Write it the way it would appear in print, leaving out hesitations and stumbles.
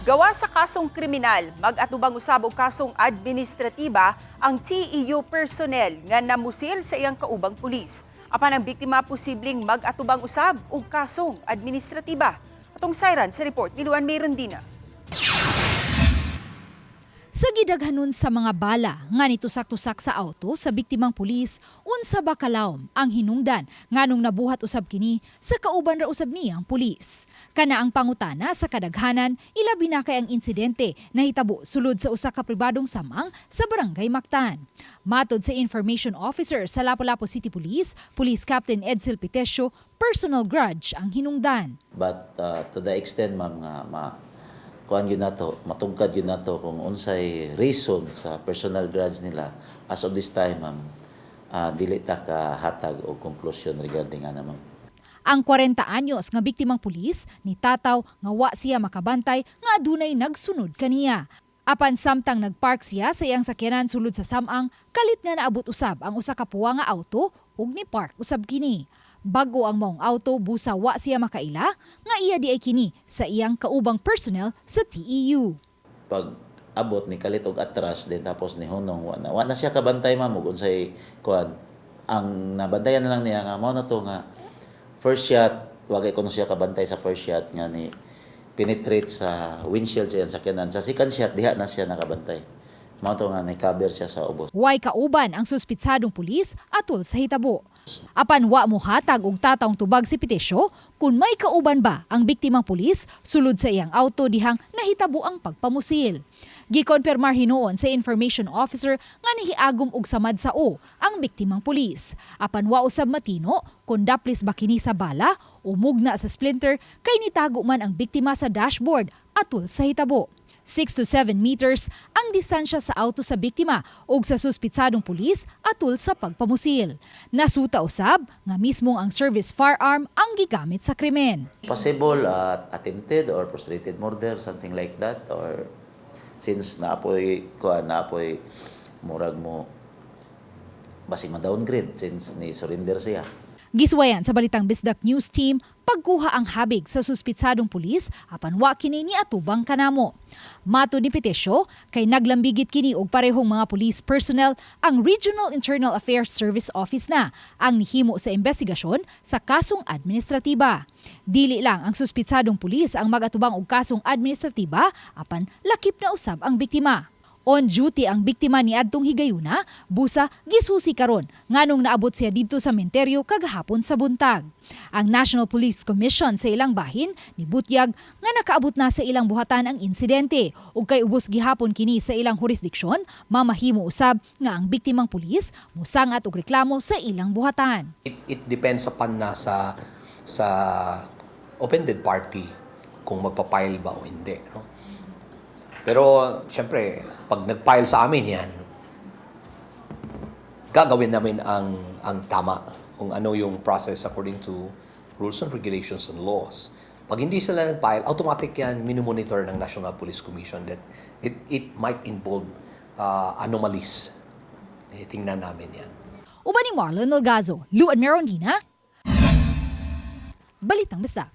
Gawa sa kasong kriminal, mag-atubang usab og kasong administratiba ang TEU personnel nga namusil sa iyang kaubang pulis. Apan ang biktima posibleng mag-atubang usab og kasong administratiba. Atong sayran sa report ni Luan Mayrondina. Sa gidaghanon sa mga bala nga nitusak-tusak sa auto sa biktimang pulis, unsa ba kalawom ang hinungdan nganong nabuhat usab kini sa kauban ra usab niyang pulis. Kana ang pangutana sa kadaghanan, ilabi na kay ang insidente nahitabo sulod sa usa ka pribadong samang sa Barangay Mactan. Matod sa information officer sa Lapu-Lapu City Police, Police Captain Edsel Pitesio, personal grudge ang hinungdan. But to the extent ma'am nga kuan yun nato, matungkad yun nato kung unsay reason sa personal grudge nila, as of this time ma'am, dili ta ka hatag o conclusion regarding ana ma'am. Ang 40 anyos nga biktimang pulis ni tataw nga wa siya makabantay nga adunay nagsunod kaniya. Apan samtang nagpark siya sa iyang sakyanan sulod sa samang, kalit nga naabot usab ang usa ka puwa nga auto ug ni park usab kini. Bago ang maong auto, busa wa siya makaila, nga iya di ay kini sa iyang kaubang personnel sa TEU. Pag abot ni kalit og atras din tapos ni hunong wa na siya kabantay ma'am ug unsay kuan. Ang nabantayan na lang niya nga mao na to nga first shot, wagay ko siya kabantay sa first shot nga ni penetrate sa windshield sa iyang sakyanan. Sa second shot diha na siya nakabantay. Mao to nga ni-cover siya sa ubos. Way kauban ang suspitsadong pulis atol sa hitabo. Apan wa mo hatag og tatawng tubag si Pitesio kung may kauban ba ang biktimang pulis sulod sa iyang auto dihang nahitabo ang pagpamusil. Gikonfirmar hinuon sa information officer nga nahiagom og samad sa o ang biktimang pulis. Apan wa usab matino kung daplis ba kini sa bala o mugna sa splinter kay nitago man ang biktima sa dashboard atol sa hitabo. 6 to 7 meters ang distansya sa auto sa biktima ug sa suspitsadong pulis atol sa pagpamusil. Nasuta usab nga mismong ang service firearm ang gigamit sa krimen. Possible attempted or frustrated murder, something like that, or since naapoy murag mo basig ma-downgrade since ni surrender siya. Giswayan sa Balitang Bisdak News Team, pagkuha ang habig sa suspitsadong pulis apan wa kini ni atubang kanamo. Mato ni Pitesio, kay naglambigit kini og parehong mga police personnel ang Regional Internal Affairs Service Office na ang nihimo sa investigasyon sa kasong administratiba. Dili lang ang suspitsadong pulis ang magatubang og kasong administratiba apan lakip na usab ang biktima. On duty ang biktima ni adtong higayuna, busa gisusi karon nganong naabot siya didto sa sementeryo kagahapon sa buntag. Ang National Police Commission sa ilang bahin nibutyag nga nakaabot na sa ilang buhatan ang insidente ug kay ubos gihapon kini sa ilang jurisdiksyon, mamahimo usab nga ang biktimang pulis musangat og reklamo sa ilang buhatan. It depends upon na sa offended party kung magpa-file ba o hindi, no? Pero, siyempre, pag nag-file sa amin yan, gagawin namin ang tama kung ano yung process according to rules and regulations and laws. Pag hindi sila nag-file, automatic yan minumonitor ng National Police Commission that it might involve anomalies. Tingnan namin yan. Uban ni Marlon Olgazo, Luan Mayrondina, Balitang Bisdak.